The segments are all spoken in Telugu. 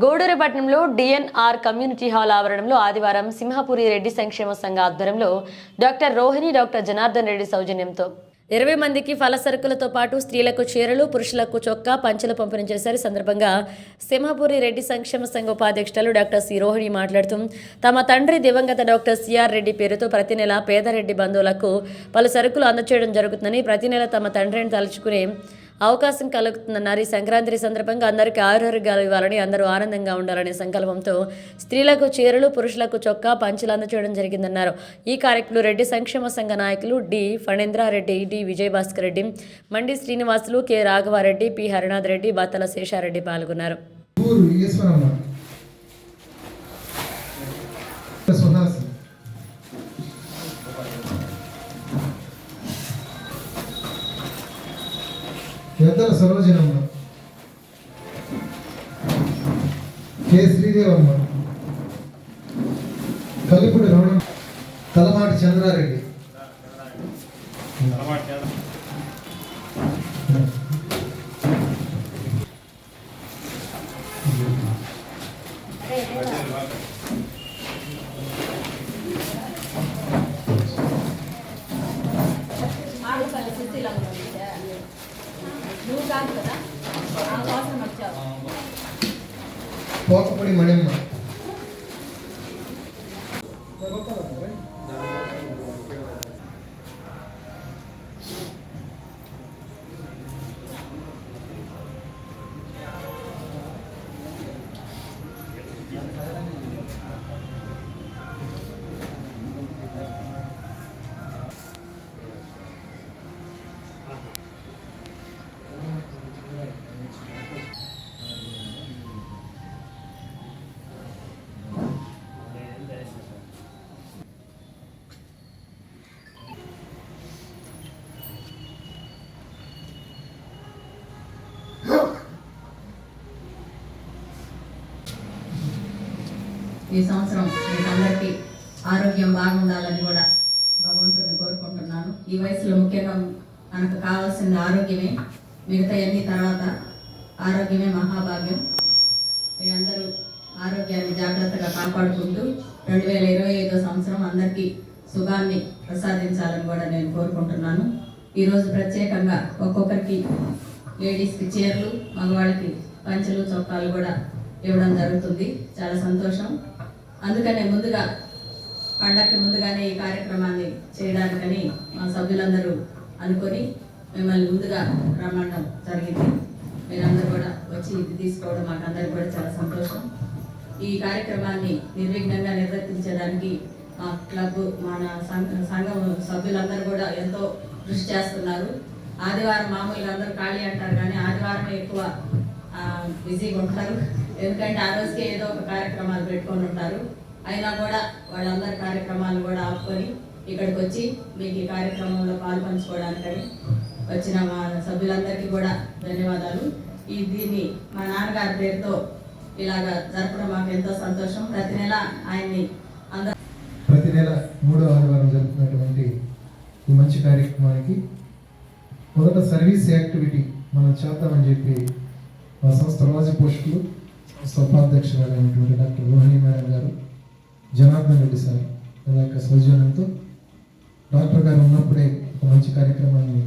గూడూరుపట్నంలో డిఎన్ఆర్ కమ్యూనిటీ హాల్ ఆవరణంలో ఆదివారం సింహపురి రెడ్డి సంక్షేమ సంఘ ఆధ్వర్యంలో డాక్టర్ రోహిణి, డాక్టర్ జనార్దన్ రెడ్డి సౌజన్యంతో 20 మందికి ఫల సరుకులతో పాటు స్త్రీలకు చీరలు, పురుషులకు చొక్కా, పంచెలు పంపిణీ చేశారు. సందర్భంగా సింహపురి రెడ్డి సంక్షేమ సంఘ ఉపాధ్యక్షులు డాక్టర్ సి రోహిణి మాట్లాడుతూ తమ తండ్రి దివంగత డాక్టర్ సిఆర్ రెడ్డి పేరుతో ప్రతి నెల పేదరెడ్డి బంధువులకు పలు సరుకులు అందచేయడం జరుగుతుందని, ప్రతి నెల తమ తండ్రిని తలుచుకునే అవకాశం కలుగుతుందన్నారు. ఈ సంక్రాంతి సందర్భంగా అందరికీ ఆరోగ్యాలు ఇవ్వాలని, అందరూ ఆనందంగా ఉండాలనే సంకల్పంతో స్త్రీలకు చీరలు, పురుషులకు చొక్కా, పంచెలు అందచేయడం జరిగిందన్నారు. ఈ కార్యక్రమంలో రెడ్డి సంక్షేమ సంఘ నాయకులు డి ఫణేంద్రారెడ్డి, డి విజయభాస్కర్ రెడ్డి, మండి శ్రీనివాసులు, కె రాఘవారెడ్డి, పి హరినాథ్ రెడ్డి, బత్తల శేషారెడ్డి పాల్గొన్నారు. పెద్దల సరోజనమ్మ, కె శ్రీదేవమ్మ, కలిపుడి రమణ, తలమాటి చంద్రారెడ్డి, పోకపొడి మణిమ్మ, ఈ సంవత్సరం మీకు అందరికీ ఆరోగ్యం బాగుండాలని కూడా భగవంతుడిని కోరుకుంటున్నాను. ఈ వయసులో ముఖ్యంగా మనకు కావాల్సింది ఆరోగ్యమే, మిగతా అన్ని తర్వాత ఆరోగ్యమే మహాభాగ్యం. మీ అందరూ ఆరోగ్యాన్ని జాగ్రత్తగా కాపాడుకుంటూ 2025 సంవత్సరం అందరికీ శుభాన్ని ప్రసాదించాలని కూడా నేను కోరుకుంటున్నాను. ఈరోజు ప్రత్యేకంగా ఒక్కొక్కరికి లేడీస్కి చీరలు, మగవాళ్ళకి పంచెలు, చొక్కాలు కూడా ఇవ్వడం జరుగుతుంది. చాలా సంతోషం. అందుకనే ముందుగా పండగకి ముందుగానే ఈ కార్యక్రమాన్ని చేయడానికని మా సభ్యులందరూ అనుకొని మిమ్మల్ని ముందుగా రమ్మడం జరిగింది. మీరందరూ కూడా వచ్చి ఇది తీసుకోవడం మాకు అందరికీ కూడా చాలా సంతోషం. ఈ కార్యక్రమాన్ని నిర్విఘ్నంగా నిర్వర్తించడానికి మా క్లబ్, మన సంఘం సభ్యులందరూ కూడా ఎంతో కృషి చేస్తున్నారు. ఆదివారం మామూలుగా అందరూ ఖాళీ అంటారు, కానీ ఆదివారం ఎక్కువ బిజీగా ఉంటారు. ఎందుకంటే ఆ రోజుకే ఏదో ఒక కార్యక్రమాలు పెట్టుకొని ఉంటారు. అయినా కూడా వాళ్ళందరి కార్యక్రమాలు కూడా ఆపుకొని ఇక్కడికి వచ్చి మీకు ఈ కార్యక్రమంలో పాల్పంచుకోవడానికని వచ్చిన మా సభ్యులందరికీ కూడా ధన్యవాదాలు. దీన్ని మా నాన్నగారి పేరుతో ఇలాగా జరపడం మాకు ఎంతో సంతోషం. ప్రతి నెల ఆయన్ని ప్రతి నెల 3వ ఆదివారం జరుపుతున్నటువంటి ఈ మంచి కార్యక్రమానికి మొదట సర్వీస్ యాక్టివిటీ మనం చేద్దామని చెప్పి మా సంస్థ రాజపోషకులు, సంస్థ ఉపాధ్యక్షురాలైనటువంటి డాక్టర్ రోహిణి మేడం గారు, జనార్దన్ రెడ్డి సార్ వాళ్ళ యొక్క సౌజన్యంతో డాక్టర్ గారు ఉన్నప్పుడే ఒక మంచి కార్యక్రమాన్ని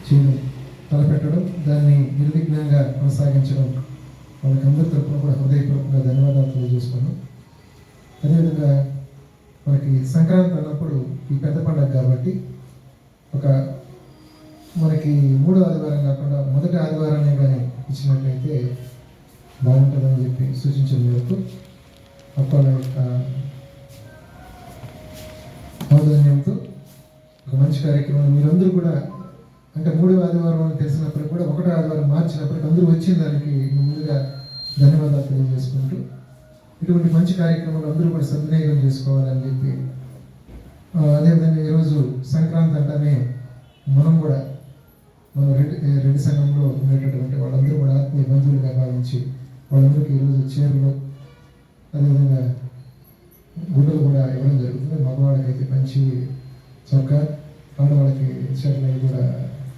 చేయడం, తలపెట్టడం, దాన్ని నిర్విఘ్నంగా కొనసాగించడం వాళ్ళకి అందరి తరఫున కూడా హృదయపూర్వకంగా ధన్యవాదాలు తెలియజేసుకున్నాం. అదేవిధంగా మనకి సంక్రాంతి అన్నప్పుడు ఈ పెద్ద పండుగ కాబట్టి మనకి 3వ ఆదివారం కాకుండా మొదటి ఆదివారాన్ని కానీ ఇచ్చినట్లయితే బాగుంటుందని చెప్పి సూచించిన మేరకు అప్పల యొక్క ఔదార్యంతో ఒక మంచి కార్యక్రమం మీరందరూ కూడా, అంటే 3వ ఆదివారం అని తెలిసినప్పుడు కూడా 1వ ఆదివారం మార్చినప్పటికీ అందరూ వచ్చిన దానికి ముందుగా ధన్యవాదాలు తెలియజేసుకుంటూ ఇటువంటి మంచి కార్యక్రమాలు అందరూ కూడా సద్వినియోగం చేసుకోవాలని చెప్పి, అదేవిధంగా ఈరోజు సంక్రాంతి అంటేనే మనం కూడా మన రెడ్డి సంఘంలో ఉండేటటువంటి వాళ్ళందరూ కూడా ఆత్మీయ బంధువులుగా భావించి వాళ్ళందరికీ ఈరోజు చీరలు, అదేవిధంగా గుడ్డలు కూడా ఇవ్వడం జరుగుతుంది. మగవాళ్ళకి అయితే పంచి, చొక్కా, ఆడవాళ్ళకి చీరలు కూడా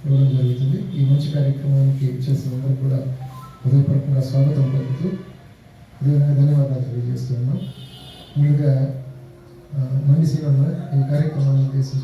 ఇవ్వడం జరుగుతుంది. ఈ మంచి కార్యక్రమానికి చేసిన అందరికీ కూడా హృదయపూర్వకంగా స్వాగతం పలుకుతూ ధన్యవాదాలు తెలియజేస్తున్నాం. ముందుగా మండి శ్రీరామ్ ఈ కార్యక్రమాన్ని ఉద్దేశించి